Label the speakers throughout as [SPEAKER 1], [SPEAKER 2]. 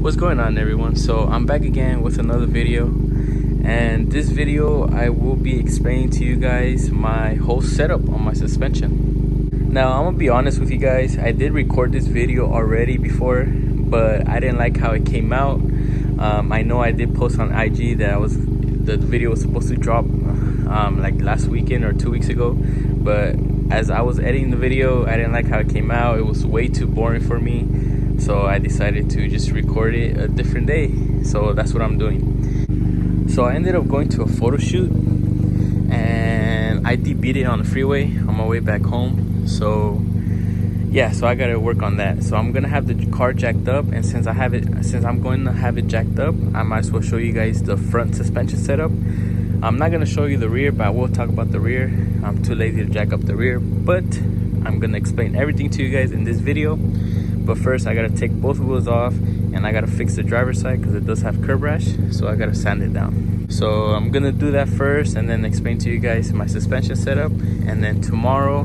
[SPEAKER 1] What's going on, everyone? So I'm back again with another video, and this video I will be explaining to you guys my whole setup on my suspension. Now I'm gonna be honest with you guys, I did record this video already before, but I didn't like how it came out. I know I did post on IG that the video was supposed to drop like last weekend or 2 weeks ago, but as I was editing the video, I didn't like how it came out. It was way too boring for me, so I decided to just record it a different day. So that's what I'm doing. So I ended up going to a photo shoot, and I debeat it on the freeway on my way back home. So yeah, so I gotta work on that. So I'm gonna have the car jacked up, and since I'm going to have it jacked up, I might as well show you guys the front suspension setup. I'm not gonna show you the rear, but I will talk about the rear. I'm too lazy to jack up the rear, but I'm gonna explain everything to you guys in this video. But first, I gotta take both wheels off, and I gotta fix the driver's side because it does have curb rash, so I gotta sand it down. So I'm gonna do that first, and then explain to you guys my suspension setup. And then tomorrow,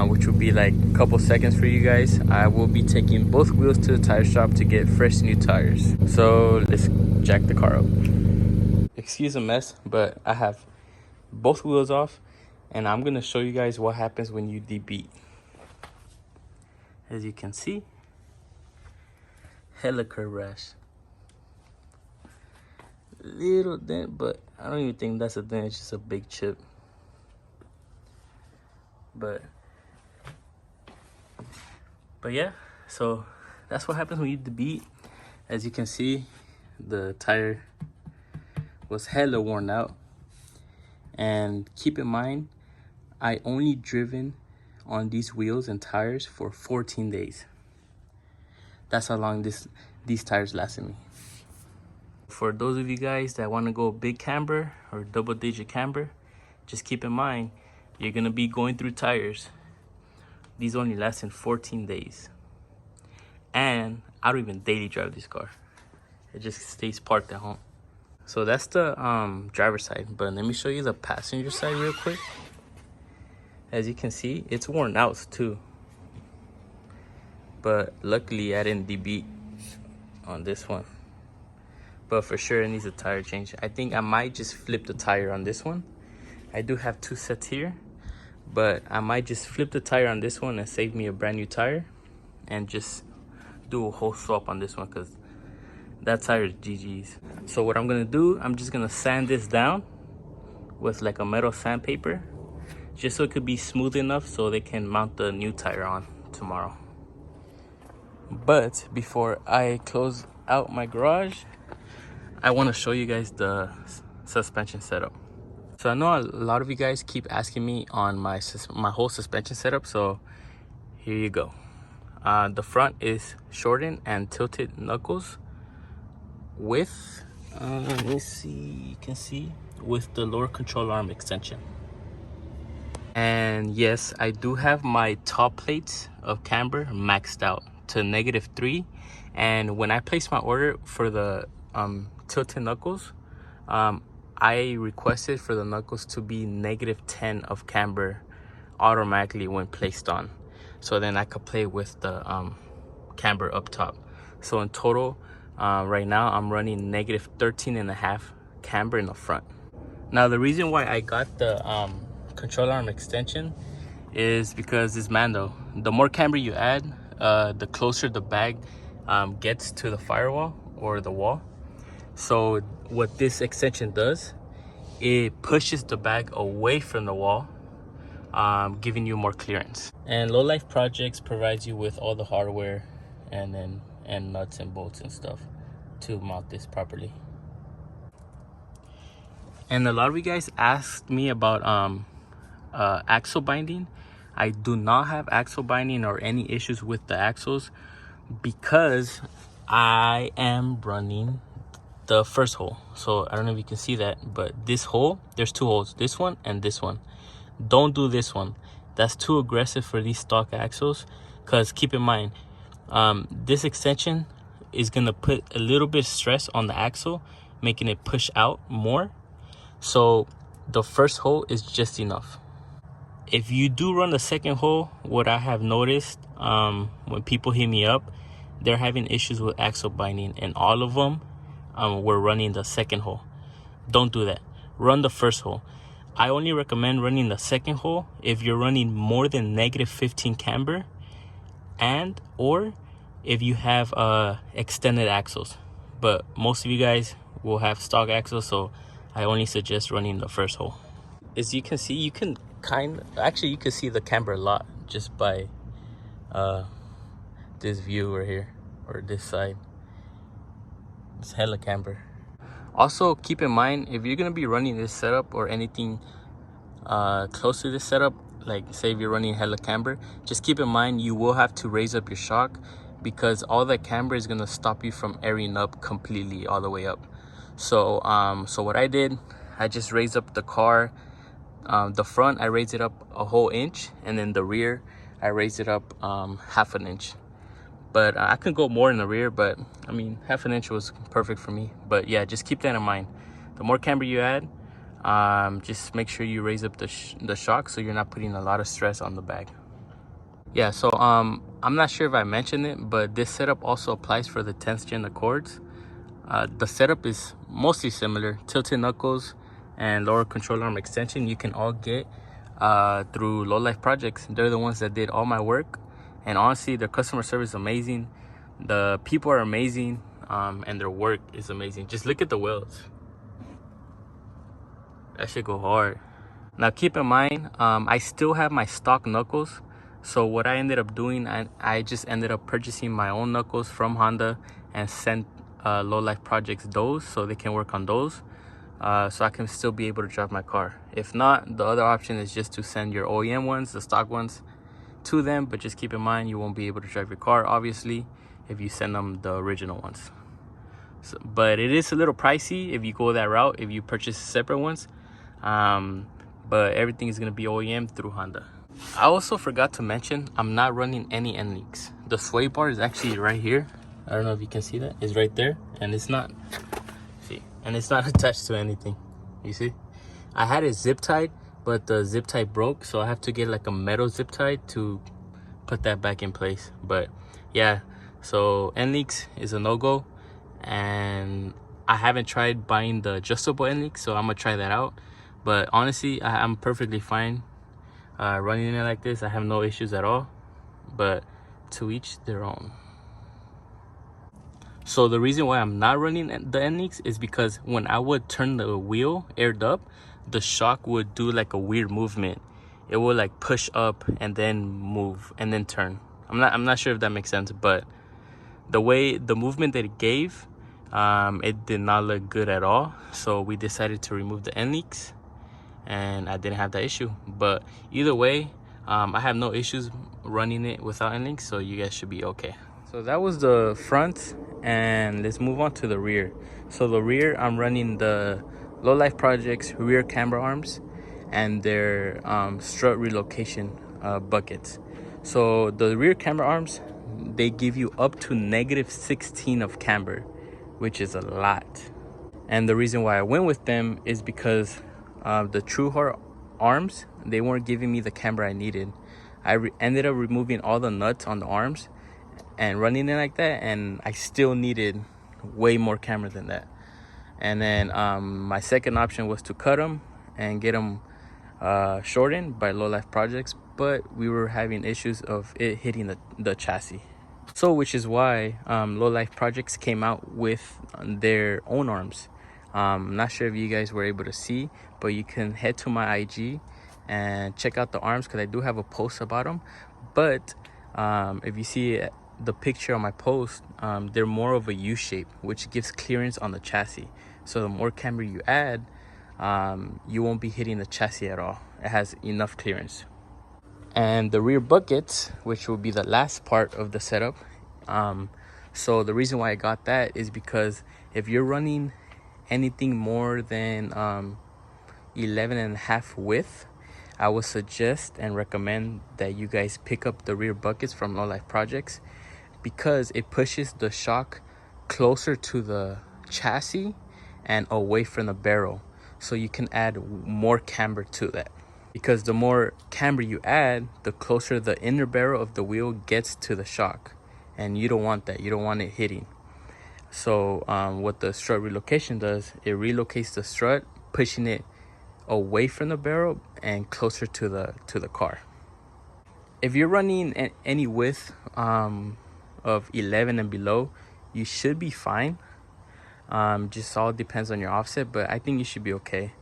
[SPEAKER 1] which will be like a couple seconds for you guys, I will be taking both wheels to the tire shop to get fresh new tires. So let's jack the car up. Excuse the mess, but I have both wheels off, and I'm gonna show you guys what happens when you debeat. As you can see, hella curb rash. Little dent, but I don't even think that's a dent, it's just a big chip. But yeah, so that's what happens when you debeat. As you can see, the tire was hella worn out. And keep in mind, I only driven on these wheels and tires for 14 days. That's how long these tires lasted me. For those of you guys that want to go big camber or double digit camber, just keep in mind, you're gonna be going through tires. These only last in 14 days. And I don't even daily drive this car. It just stays parked at home. So that's the driver's side, but let me show you the passenger side real quick. As you can see, it's worn out too. But luckily I didn't debeat on this one. But for sure it needs a tire change. I think I might just flip the tire on this one. I do have two sets here, but I might just flip the tire on this one and save me a brand new tire and just do a whole swap on this one, because that tire is GG's. So what I'm gonna do, I'm just gonna sand this down with like a metal sandpaper, just so it could be smooth enough so they can mount the new tire on tomorrow. But before I close out my garage, I want to show you guys the suspension setup. So I know a lot of you guys keep asking me on my whole suspension setup, so here you go. The front is shortened and tilted knuckles with let me see, you can see, with the lower control arm extension. And yes, I do have my top plates of camber maxed out to -3, and when I placed my order for the tilted knuckles, I requested for the knuckles to be -10 of camber automatically when placed on, so then I could play with the camber up top. So in total, right now I'm running -13.5 camber in the front. Now the reason why I got the control arm extension is because this Mando, the more camber you add, the closer the bag gets to the firewall or the wall. So what this extension does, it pushes the bag away from the wall, giving you more clearance. And Low Life Projects provides you with all the hardware and nuts and bolts and stuff to mount this properly. And a lot of you guys asked me about axle binding. I do not have axle binding or any issues with the axles because I am running the first hole. So I don't know if you can see that, but this hole, there's two holes, this one and this one. Don't do this one. That's too aggressive for these stock axles, because keep in mind, this extension is gonna put a little bit of stress on the axle, making it push out more. So the first hole is just enough. If you do run the second hole, what I have noticed when people hit me up, they're having issues with axle binding, and all of them were running the second hole. Don't do that. Run the first hole. I only recommend running the second hole if you're running more than -15 camber, and or if you have extended axles. But most of you guys will have stock axles, so I only suggest running the first hole. As you can see, you can you can see the camber a lot just by this view right here, or this side. It's hella camber. Also, keep in mind, if you're gonna be running this setup or anything close to this setup, like say if you're running hella camber, just keep in mind you will have to raise up your shock, because all that camber is gonna stop you from airing up completely all the way up. So so what I did, I just raised up the car. The front, I raised it up a whole inch, and then the rear, I raised it up half an inch. But I could go more in the rear, but I mean, half an inch was perfect for me. But yeah, just keep that in mind. The more camber you add, just make sure you raise up the shock so you're not putting a lot of stress on the bag. Yeah, so I'm not sure if I mentioned it, but this setup also applies for the 10th gen Accords. The setup is mostly similar. Tilted knuckles and lower control arm extension you can all get through Low Life Projects. They're the ones that did all my work, and honestly, their customer service is amazing, the people are amazing, and their work is amazing. Just look at the welds. That should go hard. Now keep in mind, I still have my stock knuckles. So what I ended up doing, I just ended up purchasing my own knuckles from Honda and sent Low Life Projects those so they can work on those, so I can still be able to drive my car. If not, the other option is just to send your OEM ones, the stock ones, to them. But just keep in mind, you won't be able to drive your car, obviously, if you send them the original ones. So, but it is a little pricey if you go that route, if you purchase separate ones. But everything is going to be OEM through Honda. I also forgot to mention, I'm not running any end links. The sway bar is actually right here. I don't know if you can see that. It's right there, and it's not, see, and it's not attached to anything. You see, I had it zip tied, but the zip tie broke, so I have to get like a metal zip tie to put that back in place. But yeah, so end links is a no-go, and I haven't tried buying the adjustable end links, so I'm gonna try that out. But honestly, I'm perfectly fine running it like this. I have no issues at all, but to each their own. So the reason why I'm not running the end links is because when I would turn the wheel aired up, the shock would do like a weird movement. It would like push up and then move and then turn. I'm not sure if that makes sense, but the movement that it gave, it did not look good at all. So we decided to remove the end links, and I didn't have that issue. But either way, I have no issues running it without end links, so you guys should be okay. So that was the front, and let's move on to the rear. So the rear, I'm running the Low Life Projects rear camber arms and their strut relocation buckets. So the rear camber arms, they give you up to -16 of camber, which is a lot. And the reason why I went with them is because the True Heart arms, they weren't giving me the camber I needed. I ended up removing all the nuts on the arms and running it like that, and I still needed way more camber than that. And then my second option was to cut them and get them shortened by Low Life Projects, but we were having issues of it hitting the chassis. So which is why Low Life Projects came out with their own arms. I'm not sure if you guys were able to see, but you can head to my IG and check out the arms, because I do have a post about them. But if you see the picture on my post, they're more of a U shape, which gives clearance on the chassis. So the more camber you add, you won't be hitting the chassis at all. It has enough clearance. And the rear buckets, which will be the last part of the setup, so the reason why I got that is because if you're running anything more than 11.5 width, I would suggest and recommend that you guys pick up the rear buckets from Low Life Projects, because it pushes the shock closer to the chassis and away from the barrel, so you can add more camber to that. Because the more camber you add, the closer the inner barrel of the wheel gets to the shock, and you don't want that. You don't want it hitting. So what the strut relocation does, it relocates the strut, pushing it away from the barrel and closer to the car. If you're running any width of 11 and below, you should be fine. Just all depends on your offset, but I think you should be okay.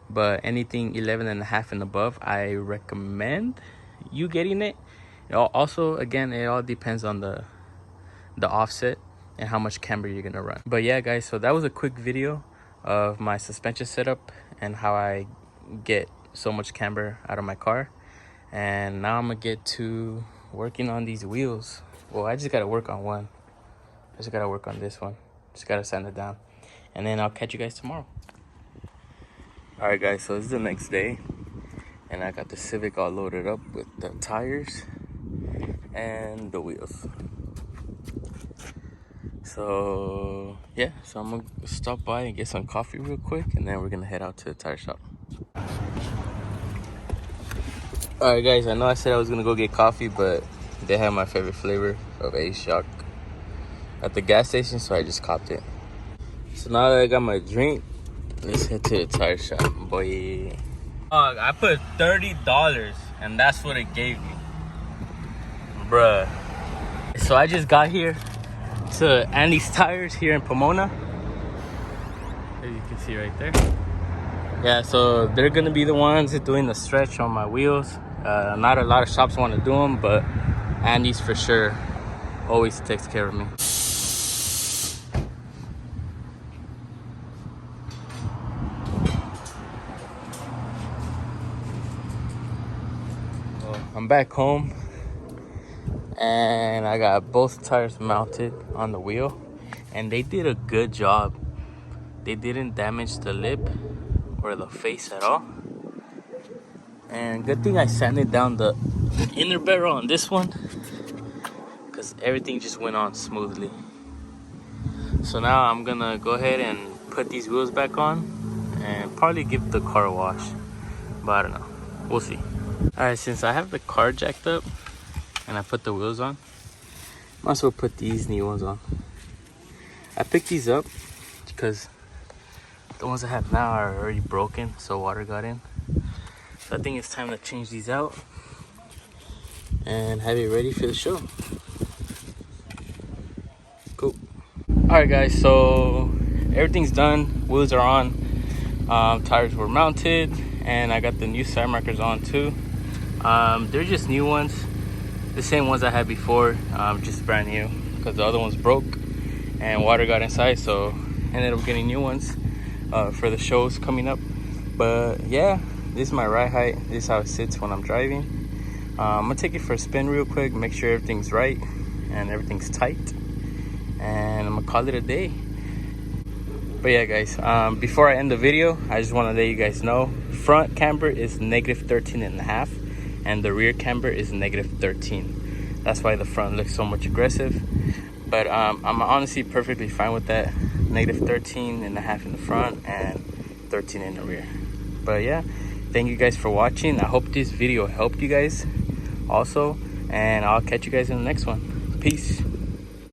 [SPEAKER 1] But anything 11 and a half and above, I recommend you getting it. Also, again, it all depends on the offset and how much camber you're gonna run. But yeah, guys, so that was a quick video of my suspension setup and how I get so much camber out of my car. And now I'm gonna get to working on these wheels. Well, I just gotta work on one. I just gotta work on this one. Just gotta sand it down, and then I'll catch you guys tomorrow. All right, guys, so this is the next day, and I got the Civic all loaded up with the tires and the wheels. So yeah, so I'm gonna stop by and get some coffee real quick, and then we're gonna head out to the tire shop. All right, guys, I know I said I was gonna go get coffee, but they have my favorite flavor of Ace Shock at the gas station, so I just copped it. So now that I got my drink, let's head to the tire shop, boy. I put $30 and that's what it gave me, bruh. So I just got here to Andy's Tires here in Pomona, as you can see right there. Yeah, so they're gonna be the ones doing the stretch on my wheels. Not a lot of shops want to do them, but Andy's for sure always takes care of me. I'm back home and I got both tires mounted on the wheel, and they did a good job. They didn't damage the lip or the face at all. And good thing I sanded down the inner barrel on this one, because everything just went on smoothly. So now I'm gonna go ahead and put these wheels back on and probably give the car a wash, but I don't know, we'll see. All right, since I have the car jacked up and I put the wheels on, might as well put these new ones on. I picked these up because the ones I have now are already broken, so water got in. So I think it's time to change these out and have it ready for the show. Cool. All right, guys, so everything's done. Wheels are on. Tires were mounted, and I got the new side markers on too. They're just new ones, the same ones I had before, just brand new, because the other ones broke and water got inside, so ended up getting new ones for the shows coming up. But yeah, this is my ride height. This is how it sits when I'm driving. I'm gonna take it for a spin real quick, make sure everything's right and everything's tight, and I'm gonna call it a day. But yeah, guys, before I end the video, I just want to let you guys know, front camber is -13.5 and the rear camber is -13. That's why the front looks so much aggressive, but I'm honestly perfectly fine with that. -13.5 in the front and 13 in the rear. But yeah, thank you guys for watching. I hope this video helped you guys also, and I'll catch you guys in the next one. Peace.